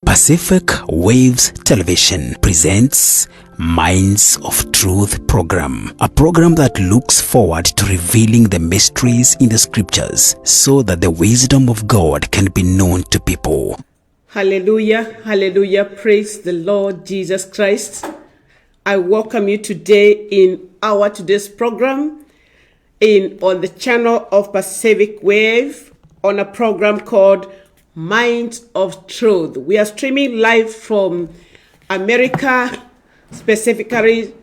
Pacific Waves Television presents Minds of Truth program, a program that looks forward to revealing the mysteries in the scriptures so that the wisdom of God can be known to people. Hallelujah, hallelujah, praise the Lord Jesus Christ. I welcome you today in our today's program on the channel of Pacific Wave on a program called Minds of Truth. We are streaming live from America, specifically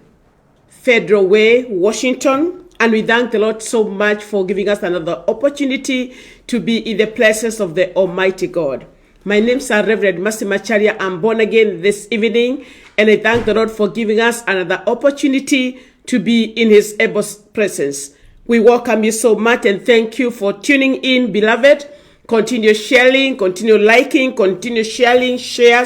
Federal Way, Washington, and we thank the Lord so much for giving us another opportunity to be in the presence of the Almighty God. My name is REV.MERCY Macharia. I'm born again this evening, and I thank the Lord for giving us another opportunity to be in His able presence. We welcome you so much and thank you for tuning in, beloved. Continue sharing, continue liking, continue sharing, share,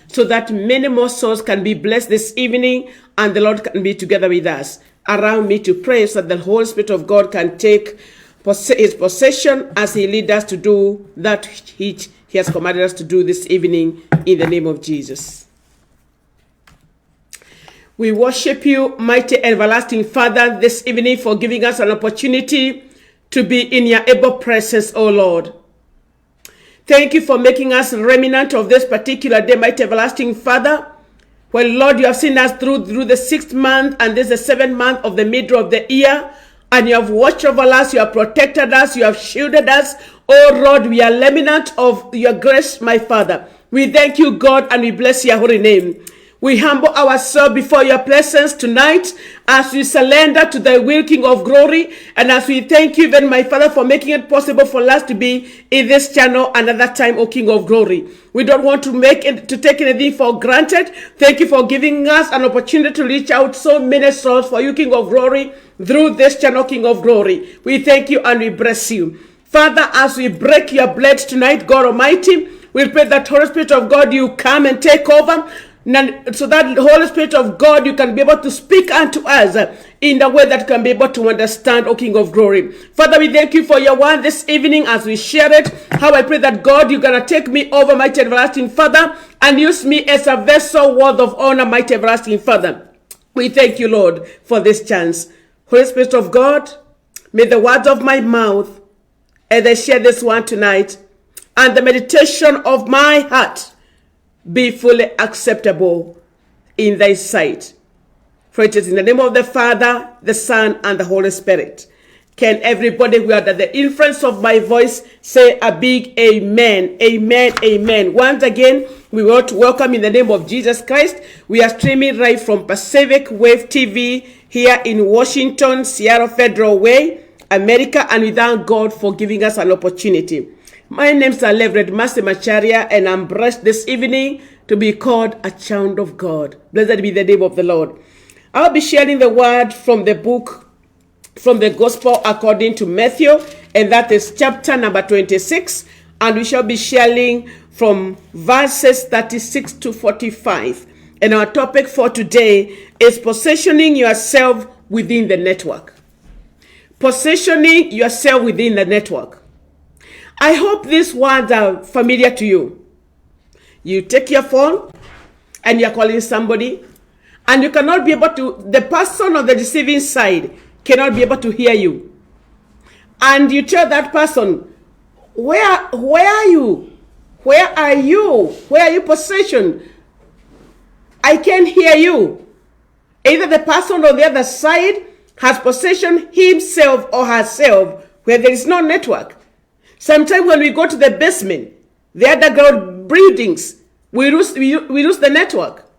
so that many more souls can be blessed this evening and the Lord can be together with us. Around me to pray so that the Holy Spirit of God can take His possession as He leads us to do that He has commanded us to do this evening in the name of Jesus. We worship you, mighty everlasting Father, this evening for giving us an opportunity to be in your able presence, O Lord. Thank you for making us remnant of this particular day, mighty everlasting Father. Well, Lord, you have seen us through the 6th month, and this is the 7th month of the middle of the year, and you have watched over us, you have protected us, you have shielded us. Oh Lord, we are remnant of your grace, my Father. We thank you, God, and we bless your holy name. We humble ourselves before your presence tonight as we surrender to the will, King of glory, and as we thank you, even my Father, for making it possible for us to be in this channel another time, O King of glory. We don't want to take anything for granted. Thank you for giving us an opportunity to reach out so many souls for you, King of glory, through this channel, King of glory. We thank you and we bless you. Father, as we break your blood tonight, God Almighty, we pray that Holy Spirit of God, you come and take over, so that the Holy Spirit of God, you can be able to speak unto us in the way that can be able to understand, O King of glory. Father, we thank you for your word this evening as we share it. How I pray that God, you're going to take me over, mighty everlasting Father, and use me as a vessel, word of honor, mighty everlasting Father. We thank you, Lord, for this chance. Holy Spirit of God, may the words of my mouth as I share this one tonight and the meditation of my heart be fully acceptable in thy sight. For it is in the name of the Father, the Son, and the Holy Spirit. Can everybody who are under the influence of my voice say a big amen, amen, amen. Once again, we want to welcome in the name of Jesus Christ. We are streaming right from Pacific Wave TV here in Washington, Seattle Federal Way, America, and we thank God for giving us an opportunity. My name is REV.MERCY Macharia, and I'm blessed this evening to be called a child of God. Blessed be the name of the Lord. I'll be sharing the word from the book, from the Gospel according to Matthew, and that is chapter number 26, and we shall be sharing from verses 36 to 45. And our topic for today is positioning yourself within the network. Positioning yourself within the network. I hope these words are familiar to you. You take your phone and you're calling somebody, and you cannot be able to, the person on the receiving side cannot be able to hear you. And you tell that person, where are you? Where are you? Where are you positioned? I can't hear you. Either the person on the other side has positioned himself or herself where there is no network. Sometimes when we go to the basement, the underground buildings, we lose the network.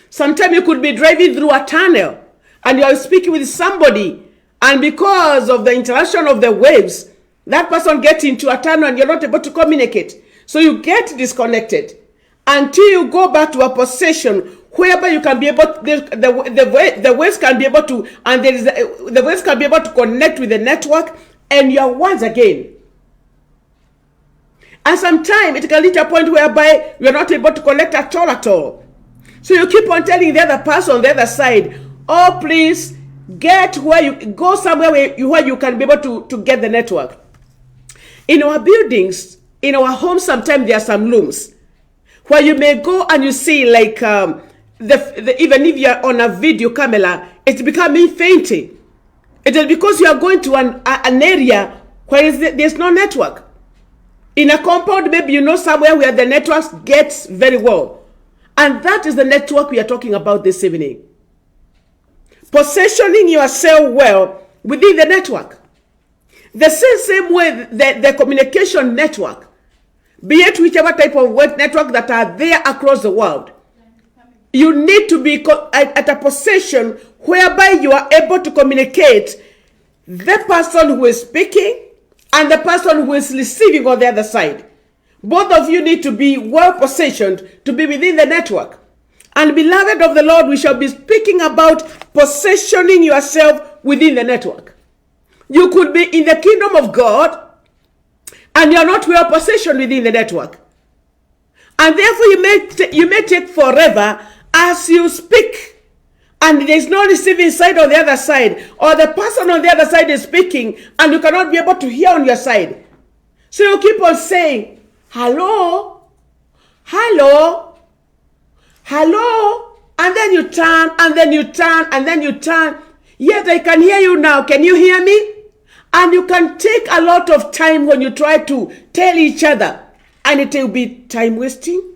Sometimes you could be driving through a tunnel and you are speaking with somebody, and because of the interaction of the waves, that person gets into a tunnel and you're not able to communicate. So you get disconnected until you go back to a position whereby you can be able to, the waves can be able to, and the waves can be able to connect with the network, and you are once again. And sometimes it can reach a point whereby you're not able to connect at all. So you keep on telling the other person on the other side, oh, please get where you go somewhere where you can be able to get the network. In our buildings, in our homes, sometimes there are some rooms where you may go and you see like even if you're on a video camera, it's becoming fainting. It is because you are going to an area where there's no network. In a compound, maybe you know somewhere where the network gets very well. And that is the network we are talking about this evening. Positioning yourself well within the network. The same way the communication network, be it whichever type of network that are there across the world, you need to be at a position whereby you are able to communicate the person who is speaking and the person who is receiving on the other side. Both of you need to be well positioned to be within the network. And beloved of the Lord, we shall be speaking about positioning yourself within the network. You could be in the kingdom of God and you are not well positioned within the network. And therefore you may take forever as you speak. And there is no receiving side on the other side, or the person on the other side is speaking and you cannot be able to hear on your side. So you keep on saying, hello, hello, hello, and then you turn, and then you turn, and then you turn. Yes, I can hear you now. Can you hear me? And you can take a lot of time when you try to tell each other, and it will be time wasting.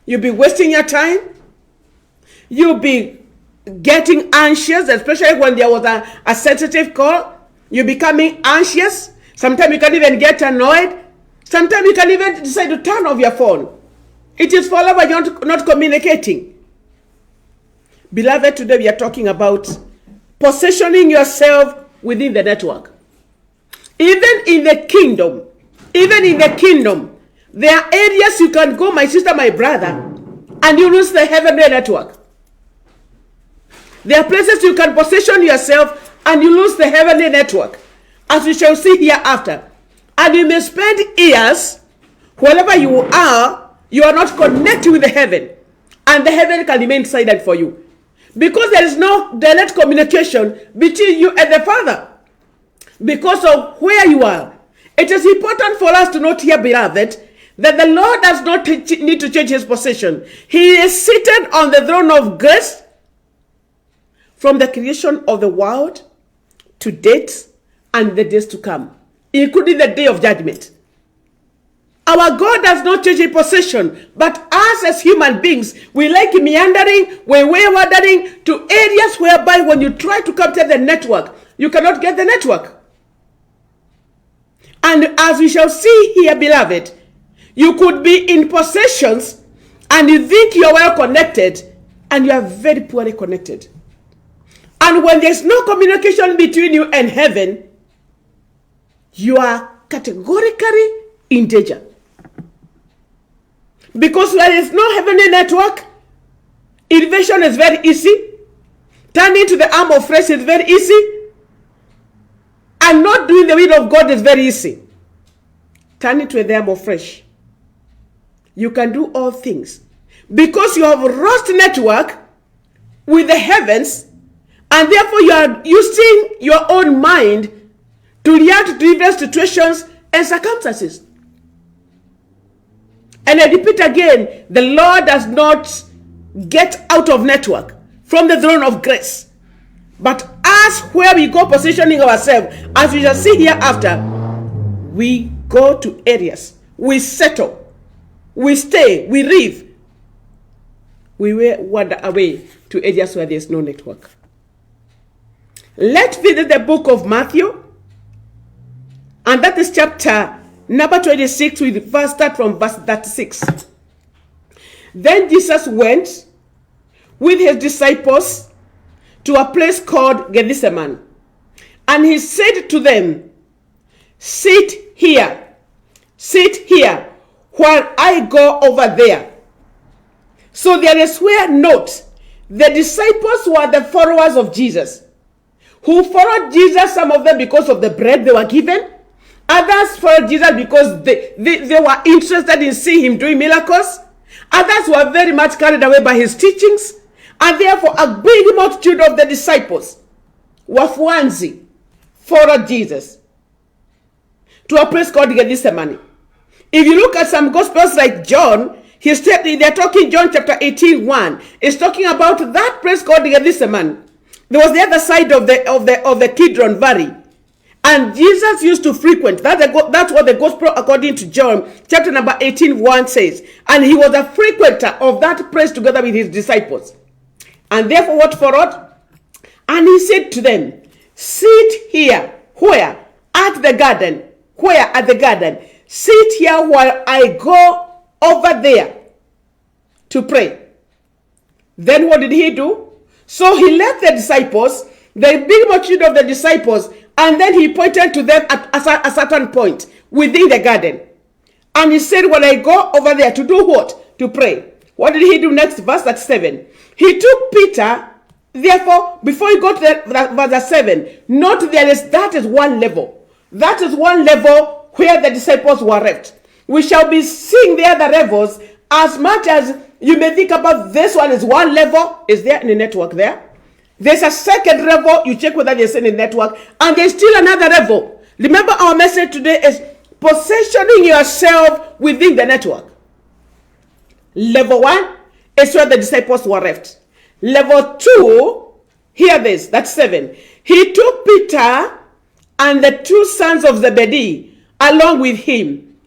You'll be wasting your time. You'll be getting anxious, especially when there was a sensitive call. You're becoming anxious. Sometimes you can even get annoyed. Sometimes you can even decide to turn off your phone. It is forever you're not communicating. Beloved, today we are talking about positioning yourself within the network. Even in the kingdom, there are areas you can go, my sister, my brother, and you lose the heavenly network. There are places you can position yourself and you lose the heavenly network, as we shall see hereafter. And you may spend years, wherever you are not connected with the heaven. And the heaven can remain silent for you. Because there is no direct communication between you and the Father. Because of where you are. It is important for us to note here, beloved, that the Lord does not need to change his position. He is seated on the throne of grace from the creation of the world to date and the days to come, including the day of judgment. Our God does not change his position, but us as human beings, we like meandering, we're wandering to areas whereby when you try to capture the network, you cannot get the network. And as we shall see here, beloved, you could be in possessions and you think you're well connected and you are very poorly connected. And when there's no communication between you and heaven, you are categorically in danger. Because when there's no heavenly network, invasion is very easy. Turning to the arm of flesh is very easy. And not doing the will of God is very easy. Turning to the arm of flesh, you can do all things. Because you have lost network with the heavens, and therefore you are using your own mind to react to different situations and circumstances. And I repeat again, the Lord does not get out of network from the throne of grace. But as where we go positioning ourselves, as we shall see hereafter, we go to areas, we settle, we stay, we live, we wander away to areas where there is no network. Let's visit the book of Matthew, and that is chapter number 26. We first start from verse 36. Then Jesus went with his disciples to a place called Gethsemane, and he said to them, sit here, while I go over there. So there is where, note, the disciples were the followers of Jesus, who followed Jesus, some of them because of the bread they were given. Others followed Jesus because they were interested in seeing him doing miracles. Others were very much carried away by his teachings. And therefore, a big multitude of the disciples, wafuanzi, followed Jesus to a place called Gethsemane. If you look at some gospels like John, They're talking John chapter 18:1. It's talking about that place called Gethsemane. There was the other side of the Kidron Valley. And Jesus used to frequent. That's what the gospel according to John chapter number 18:1 says. And he was a frequenter of that place together with his disciples. And therefore what followed? And he said to them, sit here. Where? At the garden. Where? At the garden. Sit here while I go over there to pray. Then what did he do? So he left the disciples, the big multitude of the disciples, and then he pointed to them at a certain point within the garden. And he said, when I go over there to do what? To pray. What did he do next? Verse 7. He took Peter, therefore, before he got to verse 7, note that is one level. That is one level where the disciples were left. We shall be seeing the other levels as much as you may think about this one is one level. Is there in the network there? There's a second level. You check whether there's any network. And there's still another level. Remember our message today is positioning yourself within the network. Level 1 is where the disciples were left. Level 2, hear this, that's 7. He took Peter and the 2 sons of Zebedee along with him,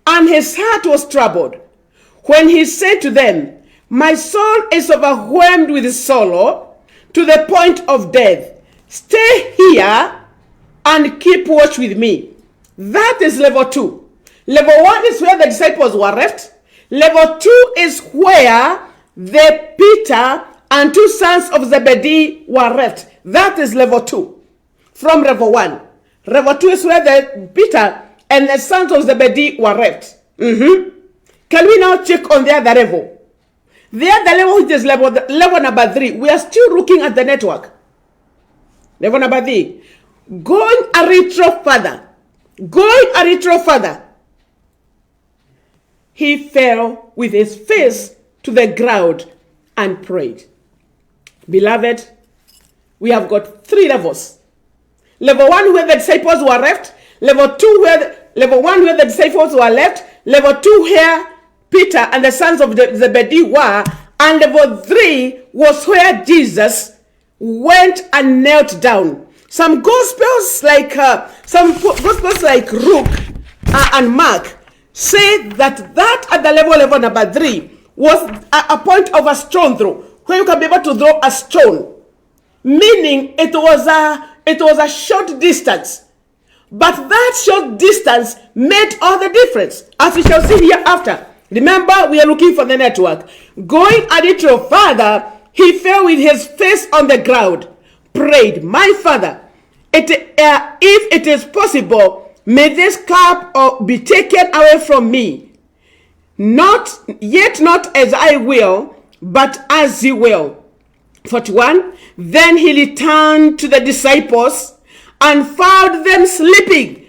and his heart was troubled when he said to them, my soul is overwhelmed with sorrow to the point of death. Stay here and keep watch with me. That is level 2. Level 1 is where the disciples were left. Level 2 is where the Peter and 2 sons of Zebedee were left. That is level 2 from level 1. Level 2 is where the Peter and the sons of Zebedee were left. Can we now check on the other level? The other level, which is level number 3, we are still looking at the network. Level number 3. Going a little further. He fell with his face to the ground and prayed. Beloved, we have got 3 levels. Level 1 where the disciples were left. Level 1 where the disciples were left. Level 2 where Peter and the sons of Zebedee were. And level 3 was where Jesus went and knelt down. Some gospels like Luke and Mark say that at the level number 3 was a point of a stone throw, where you can be able to throw a stone, meaning it was a short distance, but that short distance made all the difference, as we shall see here after. Remember, we are looking for the network. Going a little further, he fell with his face on the ground, prayed, my Father, if it is possible, may this cup be taken away from me. Not as I will, but as you will. 41. Then he returned to the disciples and found them sleeping.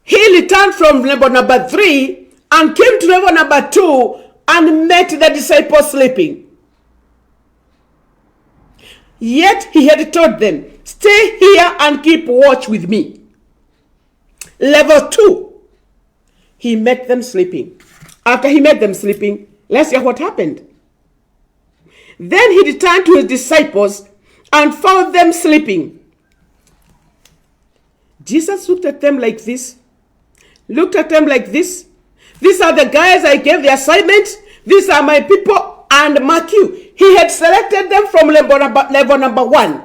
He returned from level number 3 and came to level number 2 and met the disciples sleeping. Yet he had told them, stay here and keep watch with me. Level 2, he met them sleeping. After he met them sleeping, let's hear what happened. Then he returned to his disciples and found them sleeping. Jesus looked at them like this. These are the guys I gave the assignment. These are my people. And mark you, he had selected them from level number 1.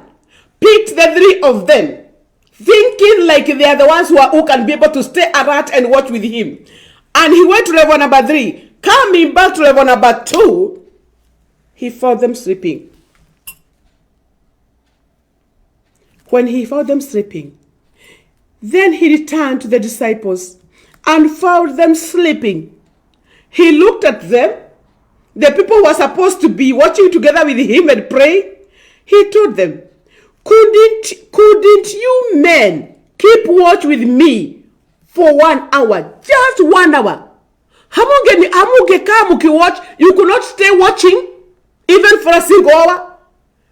Picked the 3 of them, thinking like they are the ones who can be able to stay alert and watch with him. And he went to level number 3. Coming back to level number 2, he found them sleeping. When he found them sleeping, then he returned to the disciples and found them sleeping. He looked at them, the people who were supposed to be watching together with him and pray. He told them, couldn't you men keep watch with me for 1 hour? Just 1 hour. Watch. You could not stay watching even for a single hour.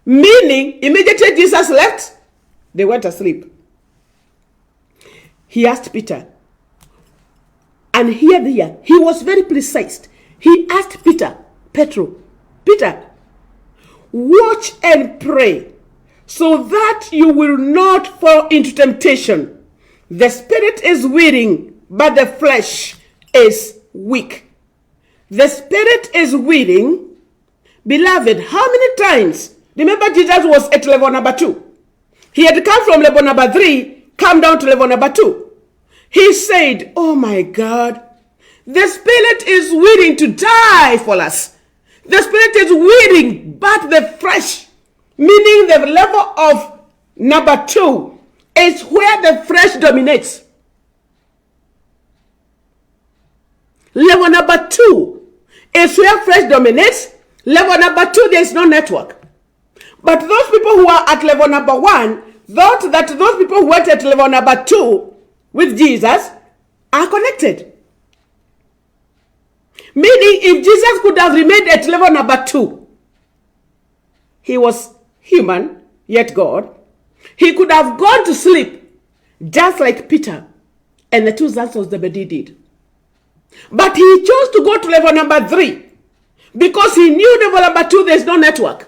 Meaning, immediately Jesus left, they went asleep. He asked Peter, and here he was very precise. he asked Peter, Peter, watch and pray so that you will not fall into temptation. The spirit is willing, but the flesh is weak. The spirit is willing. Beloved, how many times? Remember, Jesus was at level number 2. He had come from level number 3, come down to level number 2. He said, oh my God, the spirit is willing to die for us. The spirit is willing, but the flesh, meaning the level of number 2, is where the flesh dominates. Level number 2 is where flesh dominates. Level number 2, there is no network. But those people who are at level number 1 thought that those people who went at level number 2 with Jesus are connected. Meaning, if Jesus could have remained at level number 2, he was human, yet God, he could have gone to sleep just like Peter and the 2 sons of Zebedee did. But he chose to go to level number 3 because he knew level number 2 there is no network.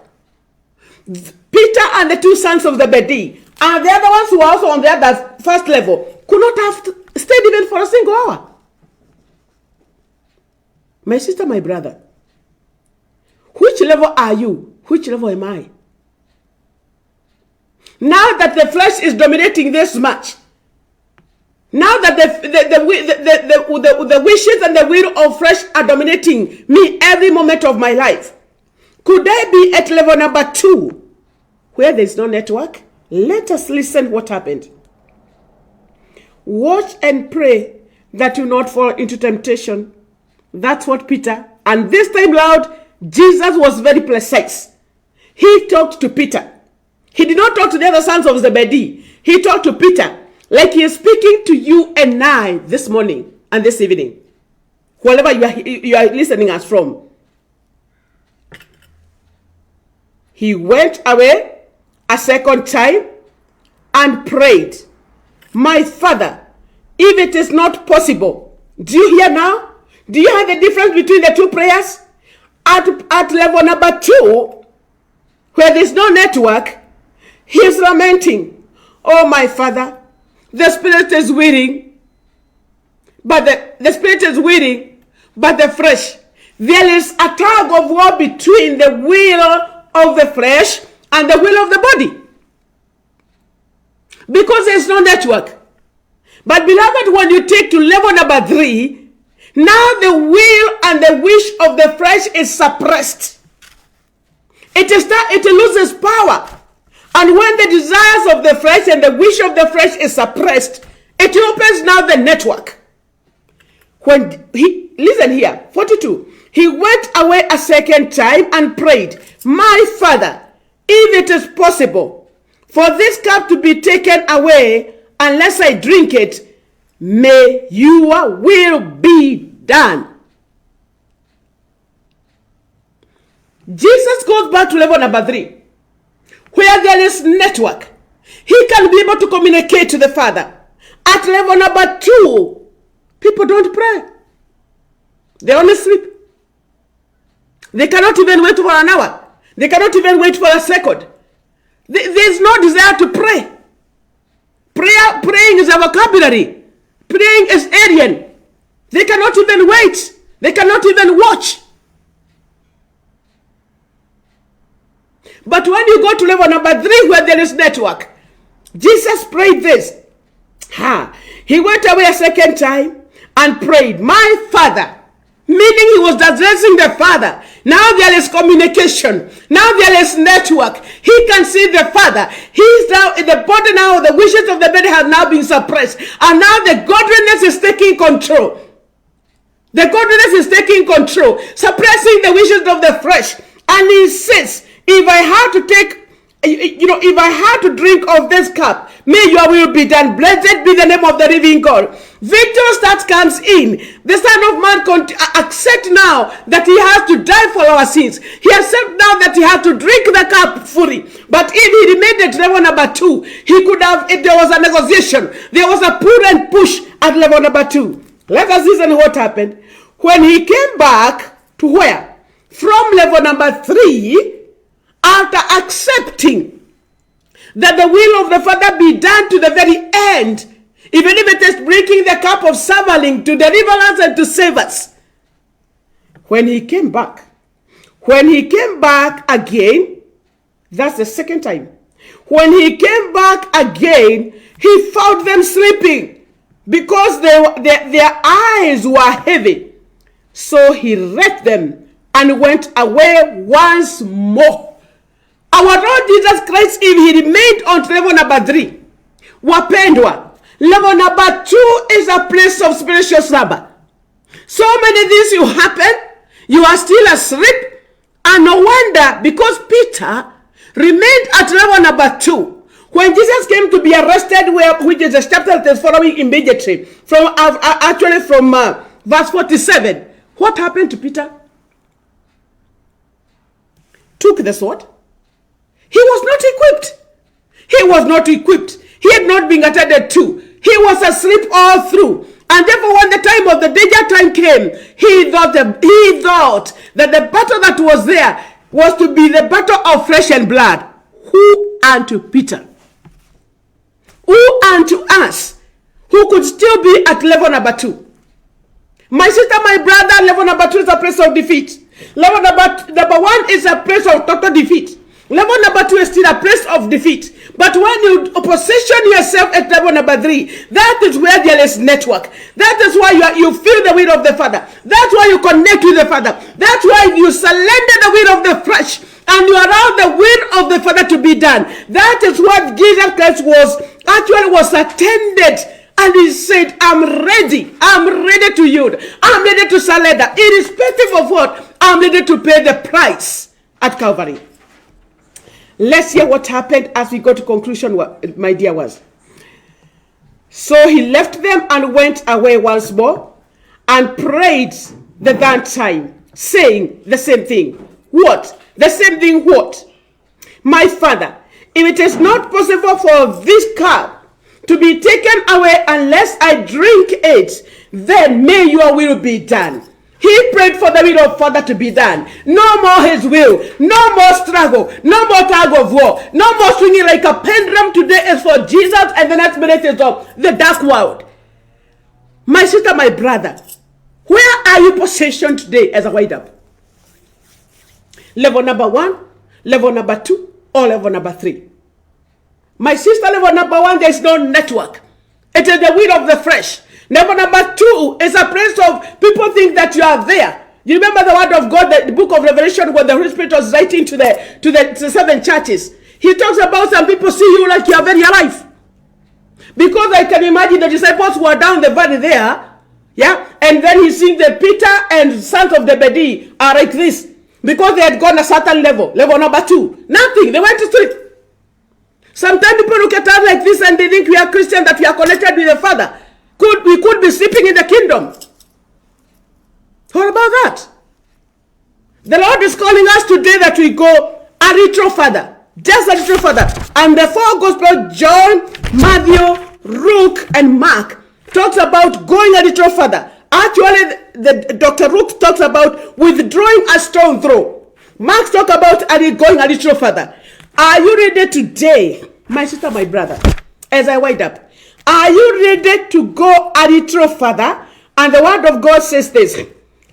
Peter and the 2 sons of Zebedee and the other ones who were also on the other first level could not have stayed even for a single hour. My sister, my brother, which level are you? Which level am I? Now that the flesh is dominating this much, now that the wishes and the will of flesh are dominating me every moment of my life, could I be at level number 2 where there is no network? Let us listen what happened. Watch and pray that you not fall into temptation. That's what Peter, and this time loud, Jesus was very precise. He talked to Peter. He did not talk to the other sons of Zebedee. He talked to Peter like he is speaking to you and I this morning and this evening. Wherever you are listening us from. He went away a second time and prayed, my Father, if it is not possible. Do you hear now? Do you have the difference between the 2 prayers? At level number 2, where there is no network, he is lamenting, oh my Father, the spirit is willing, but the spirit is willing, but the flesh. There is a tug of war between the will of the flesh and the will of the body. Because there is no network. But beloved, when you take to level number 3, now the will and the wish of the flesh is suppressed. It loses power. And when the desires of the flesh and the wish of the flesh is suppressed, it opens now the network. Listen here, 42. He went away a second time and prayed, my Father, if it is possible for this cup to be taken away unless I drink it, may your will be done. Jesus goes back to level number 3, where there is network. He can be able to communicate to the Father. At level number 2, people don't pray. They only sleep. They cannot even wait for an hour. They cannot even wait for a second. There is no desire to pray. Praying is a vocabulary. Praying is alien. They cannot even wait. They cannot even watch. But when you go to level number 3 where there is network, Jesus prayed this. He went away a second time and prayed, my Father. Meaning he was addressing the Father. Now there is communication. Now there is network. He can see the Father. He is now in the body now. The wishes of the body have now been suppressed. And now the godliness is taking control. The godliness is taking control. Suppressing the wishes of the flesh. And he says, if I had to take, if I had to drink of this cup, may your will be done. Blessed be the name of the living God. Victory that comes in. The Son of Man accept now that he has to die for our sins. He accept now that he has to drink the cup fully. But if he remained at level number 2, he could have, if there was a negotiation, there was a pull and push at level number 2. Let us listen to what happened. When he came back to where? From level number 3, after accepting that the will of the Father be done to the very end, even if it is breaking the cup of suffering to deliver us and to save us. When he came back again, that's the second time. When he came back again, he found them sleeping because their eyes were heavy. So he left them and went away once more. Our Lord Jesus Christ, if he remained on level number 3, wapendwa, level number 2 is a place of spiritual slumber. So many things will happen, you are still asleep, and no wonder, because Peter remained at level number 2. When Jesus came to be arrested, which is the chapter that is following immediately, from verse 47, what happened to Peter? Took the sword. He was not equipped. He had not been attended to. He was asleep all through. And therefore, when the time of the danger time came, he thought that the battle that was there was to be the battle of flesh and blood. Who unto Peter? Who unto us, who could still be at level number 2? My sister, my brother, level number 2 is a place of defeat. Level number 1 is a place of total defeat. Level number 2 is still a place of defeat. But when you position yourself at level number 3, that is where there is network. That is why you feel the will of the Father. That's why you connect with the Father. That's why you surrender the will of the flesh and you allow the will of the Father to be done. That is what Jesus Christ was attended. And he said, I'm ready to yield. I'm ready to surrender. Irrespective of what, I'm ready to pay the price at Calvary. Let's hear what happened as we go to conclusion, my dear ones. So he left them and went away once more and prayed the third time, saying the same thing. What? The same thing what? My Father, if it is not possible for this cup to be taken away unless I drink it, then may your will be done. He prayed for the will of Father to be done. No more his will. No more struggle. No more tug of war. No more swinging like a pendulum. Today is for Jesus and the next minute is of the dark world. My sister, my brother, where are you positioned today as a wind up? Level number 1, level number 2, or level number 3? My sister, level number 1, there is no network. It is the will of the flesh. Level number 2 is a place of people think that you are there. You remember the word of God, the book of Revelation, when the Holy Spirit was writing to the 7 churches. He talks about some people see you like you are very alive. Because I can imagine the disciples who are down the valley there, yeah, and then he sees the Peter and sons of Zebedee are like this. Because they had gone a certain level number 2. Nothing, they went to sleep. Sometimes people look at us like this and they think we are Christians, that we are connected with the Father. We could be sleeping in the kingdom. What about that? The Lord is calling us today that we go a little further. Just a little further. And the 4 Gospels, John, Matthew, Luke, and Mark, talks about going a little further. Actually, Dr. Luke talks about withdrawing a stone throw. Mark talks about going a little further. Are you ready today, my sister, my brother, as I wind up? Are you ready to go a little further? And the word of God says this.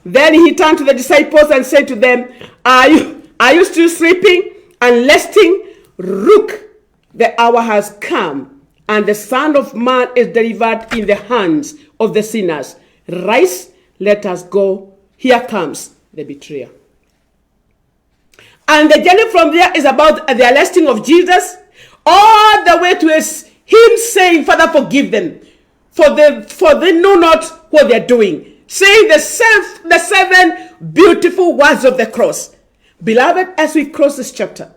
Then he turned to the disciples and said to them, Are you still sleeping and resting? Look, the hour has come, and the Son of Man is delivered in the hands of the sinners. Rise, let us go. Here comes the betrayer. And the journey from there is about the arresting of Jesus, all the way to him saying, Father, forgive them, for they know not what they're doing. Saying the 7 beautiful words of the cross. Beloved, as we close this chapter,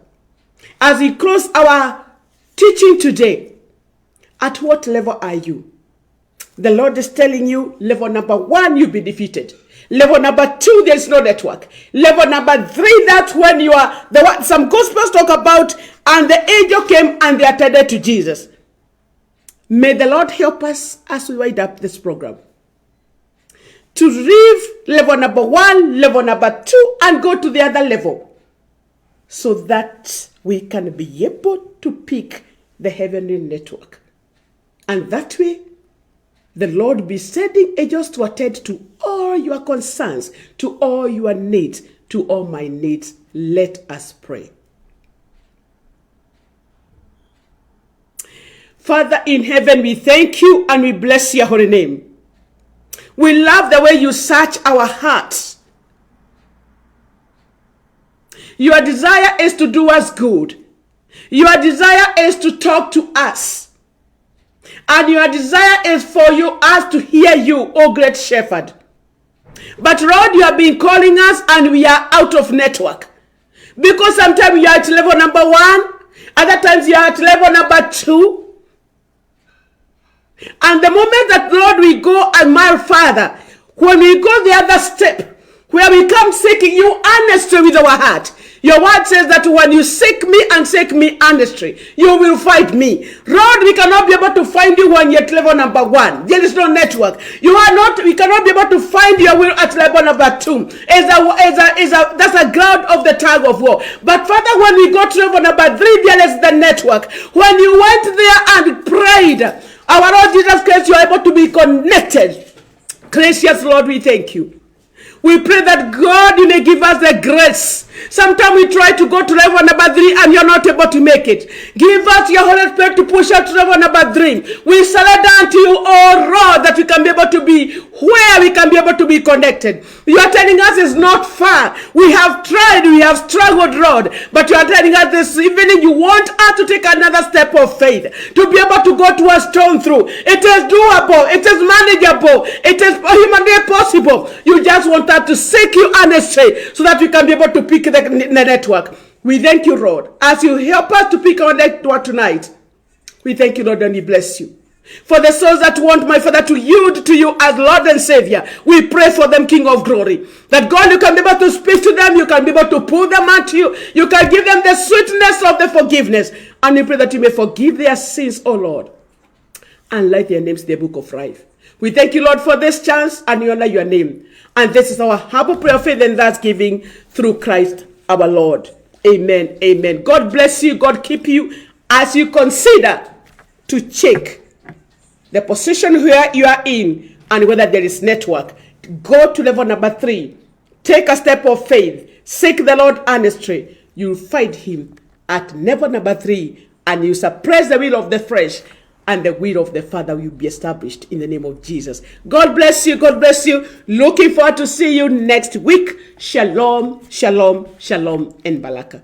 as we close our teaching today, at what level are you? The Lord is telling you, level number 1, you'll be defeated. Level number 2, there's no network. Level number 3, that's when you are, some Gospels talk about, and the angel came and they attended to Jesus. May the Lord help us as we wind up this program to leave level number 1, level number 2, and go to the other level, so that we can be able to pick the heavenly network. And that way, the Lord be sending angels to attend to all your concerns, to all your needs, to all my needs. Let us pray. Father in heaven, we thank you and we bless your holy name. We love the way you search our hearts. Your desire is to do us good. Your desire is to talk to us. And your desire is for us to hear you, O great shepherd. But Lord, you have been calling us and we are out of network. Because sometimes you are at level number 1, other times you are at level number 2. And the moment that, Lord, we go, and my Father, when we go the other step, where we come seeking you honestly with our heart, your word says that when you seek me and seek me honestly, you will find me. Lord, we cannot be able to find you when you're at level number 1. There is no network. We cannot be able to find your will at level number 2. That's a ground of the tug of war. But Father, when we go to level number 3, there is the network. When you went there and prayed, our Lord Jesus Christ, you are able to be connected. Gracious Lord, we thank you. We pray that God, you may give us the grace. Sometimes we try to go to level number 3 and you're not able to make it. Give us your Holy Spirit to push us to level number 3. We surrender unto you, oh Lord, that we can be able to be where we can be able to be connected. You are telling us it's not far. We have tried, we have struggled, Lord, but you are telling us this evening you want us to take another step of faith, to be able to go to a stone through. It is doable, it is manageable, it is humanly possible. You just want us to seek you honestly so that we can be able to pick the network. We thank you, Lord, as you help us to pick our network tonight. We thank you, Lord, and we bless you. For the souls that want, my Father, to yield to you as Lord and Savior, we pray for them, King of Glory. That God, you can be able to speak to them, you can be able to pull them out to you, you can give them the sweetness of the forgiveness. And we pray that you may forgive their sins, O Lord, and write their names in the book of life. We thank you, Lord, for this chance, and we honor your name. And this is our humble prayer of faith and thanksgiving through Christ our Lord. Amen. Amen. God bless you. God keep you as you consider to check the position where you are in and whether there is network. Go to level number 3. Take a step of faith. Seek the Lord honestly. You'll find him at level number 3, and you suppress the will of the flesh, and the will of the Father will be established in the name of Jesus. God bless you. God bless you. Looking forward to see you next week. Shalom, shalom, shalom, and baraka.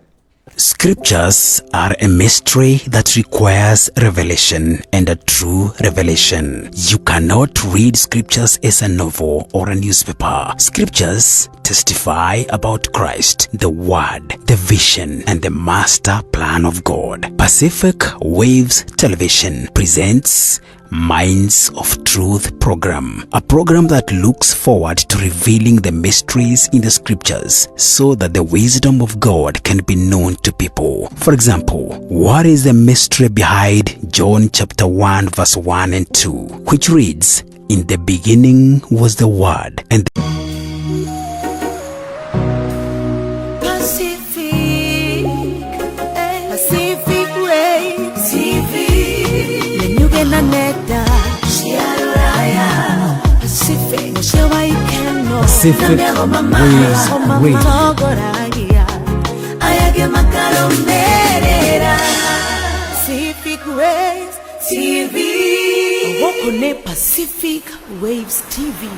Scriptures are a mystery that requires revelation, and a true revelation. You cannot read scriptures as a novel or a newspaper. Scriptures testify about Christ, the Word, the vision, and the master plan of God. Pacific Waves Television presents Minds of Truth program, a program that looks forward to revealing the mysteries in the scriptures so that the wisdom of God can be known to people. For example, what is the mystery behind John chapter 1 verse 1 and 2, which reads, "In the beginning was the Word, and Pacific Waves Radio. Pacific Waves TV. Pacific Waves TV.